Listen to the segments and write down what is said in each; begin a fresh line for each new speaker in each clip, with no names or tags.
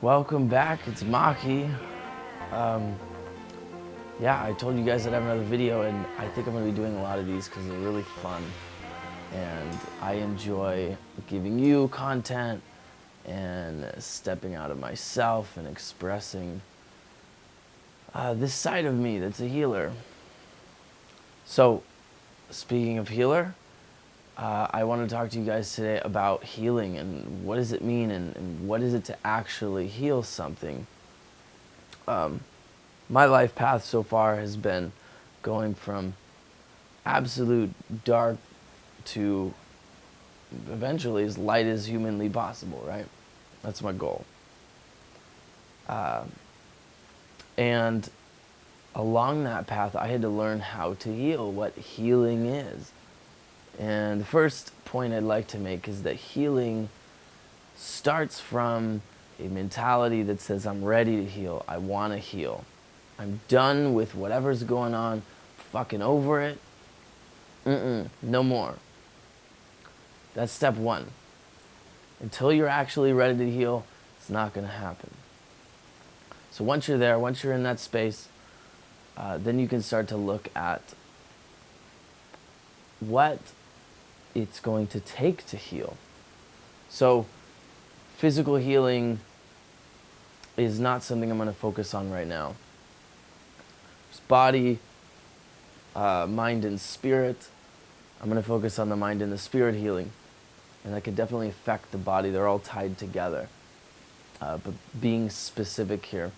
Welcome back, it's Maki. Yeah, I told you guys I'd have another video, and I think I'm going to be doing a lot of these because they're really fun. And I enjoy giving you content and stepping out of myself and expressing this side of me that's a healer. So, speaking of healer, I want to talk to you guys today about healing and what does it mean and what is it to actually heal something. My life path so far has been going from absolute dark to eventually as light as humanly possible, right? That's my goal. And along that path, I had to learn how to heal, what healing is. And the first point I'd like to make is that healing starts from a mentality that says, I'm ready to heal, I want to heal. I'm done with whatever's going on, fucking over it. No more. That's step one. Until you're actually ready to heal, it's not going to happen. So once you're there, once you're in that space, then you can start to look at what it's going to take to heal. So physical healing is not something I'm going to focus on right now. There's body, mind and spirit. I'm going to focus on the mind and the spirit healing. And that could definitely affect the body. They're all tied together. But being specific here,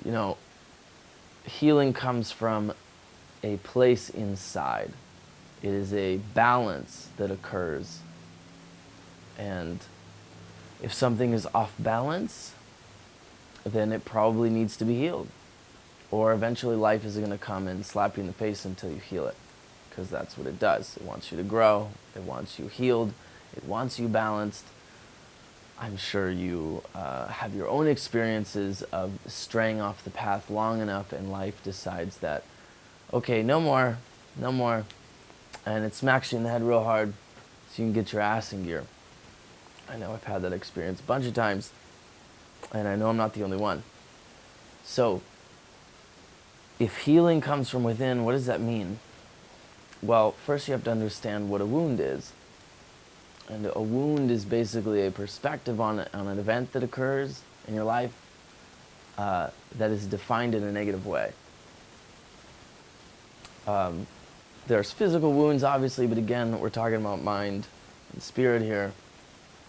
you know, healing comes from a place inside. It is a balance that occurs. And if something is off balance, then it probably needs to be healed. Or eventually life is going to come and slap you in the face until you heal it. Because that's what it does. It wants you to grow. It wants you healed. It wants you balanced. I'm sure you have your own experiences of straying off the path long enough and life decides that, okay, no more. And it smacks you in the head real hard so you can get your ass in gear. I know I've had that experience a bunch of times, and I know I'm not the only one. So, if healing comes from within, what does that mean? Well, first you have to understand what a wound is. And a wound is basically a perspective on an event that occurs in your life that is defined in a negative way. There's physical wounds, obviously, but again, we're talking about mind and spirit here.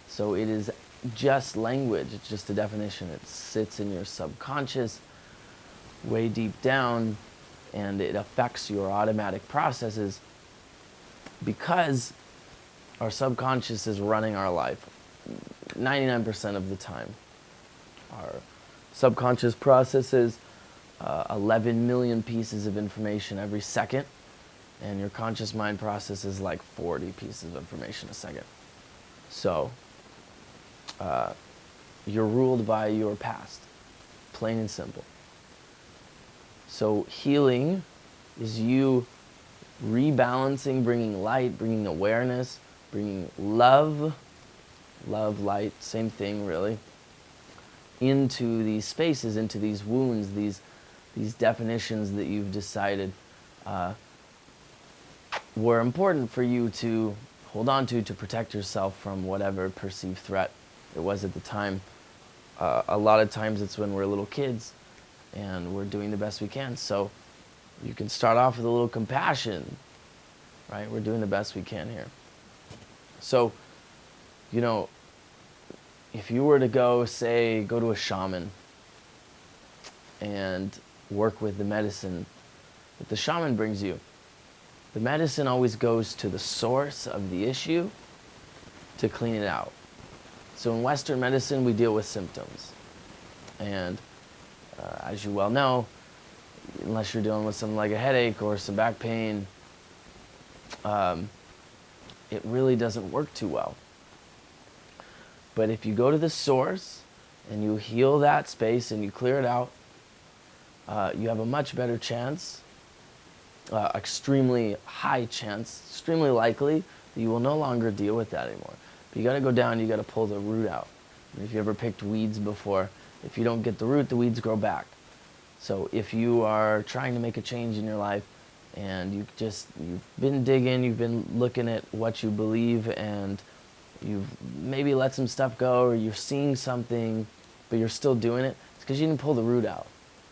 So it is just language. It's just a definition. It sits in your subconscious, way deep down, and it affects your automatic processes because our subconscious is running our life 99% of the time. Our subconscious processes 11 million pieces of information every second, and your conscious mind processes like 40 pieces of information a second. So you're ruled by your past, plain and simple. So healing is you rebalancing, bringing light, bringing awareness, bringing love, light, same thing really, into these spaces, into these wounds, these definitions that you've decided were important for you to hold on to protect yourself from whatever perceived threat it was at the time. A lot of times it's when we're little kids and we're doing the best we can. So you can start off with a little compassion, right? We're doing the best we can here. So, you know, if you were to go to a shaman and work with the medicine that the shaman brings you, the medicine always goes to the source of the issue to clean it out. So in Western medicine, we deal with symptoms. And as you well know, unless you're dealing with something like a headache or some back pain, it really doesn't work too well. But if you go to the source and you heal that space and you clear it out, you have a much better chance, extremely high chance, extremely likely that you will no longer deal with that anymore. But you got to go down, you got to pull the root out. If you ever picked weeds before, if you don't get the root, the weeds grow back. So if you are trying to make a change in your life and you've been digging, you've been looking at what you believe, and you've maybe let some stuff go, or you're seeing something but you're still doing it, it's because you didn't pull the root out.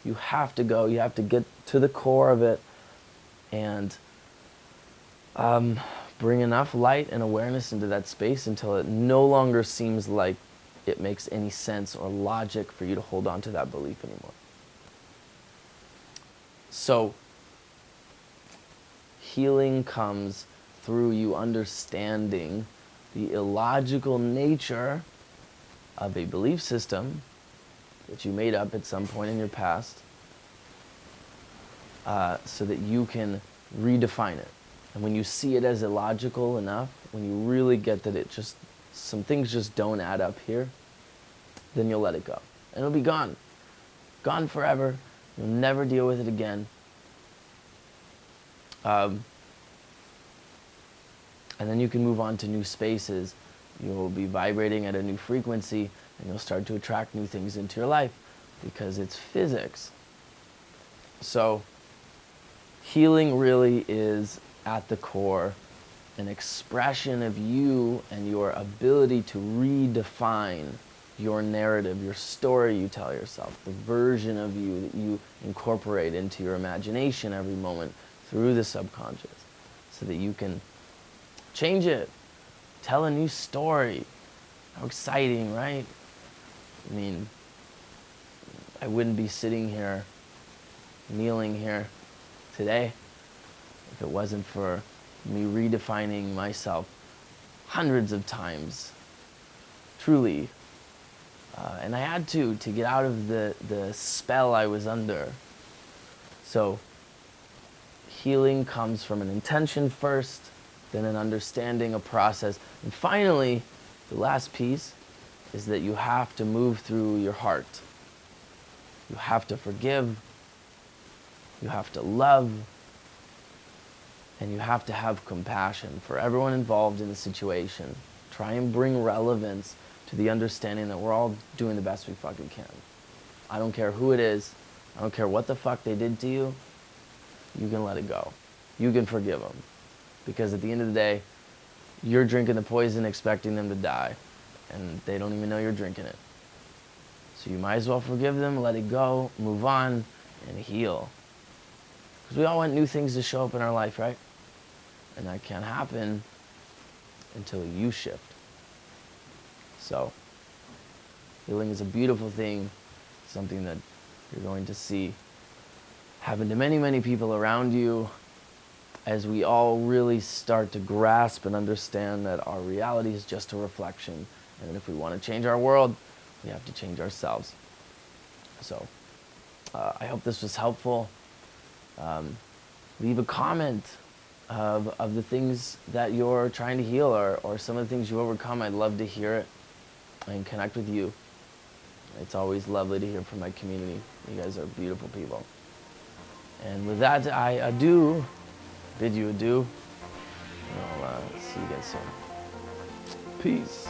You have to go, you have to get to the core of it and bring enough light and awareness into that space until it no longer seems like it makes any sense or logic for you to hold on to that belief anymore. So healing comes through you understanding the illogical nature of a belief system that you made up at some point in your past, so that you can redefine it. And when you see it as illogical enough, when you really get that some things just don't add up here, then you'll let it go. And it'll be gone. Gone forever. You'll never deal with it again. And then you can move on to new spaces. You'll be vibrating at a new frequency, and you'll start to attract new things into your life because it's physics. So healing really is at the core an expression of you and your ability to redefine your narrative, your story you tell yourself, the version of you that you incorporate into your imagination every moment through the subconscious, so that you can change it, tell a new story. How exciting, right? I mean, I wouldn't be sitting here, kneeling here today if it wasn't for me redefining myself hundreds of times, truly. And I had to get out of the spell I was under. So healing comes from an intention first, then an understanding, a process. And finally, the last piece is that you have to move through your heart. You have to forgive, you have to love, and you have to have compassion for everyone involved in the situation. Try and bring relevance to the understanding that we're all doing the best we fucking can. I don't care who it is. I don't care what the fuck they did to you. You can let it go. You can forgive them. Because at the end of the day, you're drinking the poison expecting them to die, and they don't even know you're drinking it. So you might as well forgive them, let it go, move on, and heal. Because we all want new things to show up in our life, right? And that can't happen until you shift. So healing is a beautiful thing, something that you're going to see happen to many, many people around you as we all really start to grasp and understand that our reality is just a reflection. And if we want to change our world, we have to change ourselves. So I hope this was helpful. Leave a comment of the things that you're trying to heal, or some of the things you overcome. I'd love to hear it and connect with you. It's always lovely to hear from my community. You guys are beautiful people. And with that, I bid you adieu. I'll see you guys soon. Peace.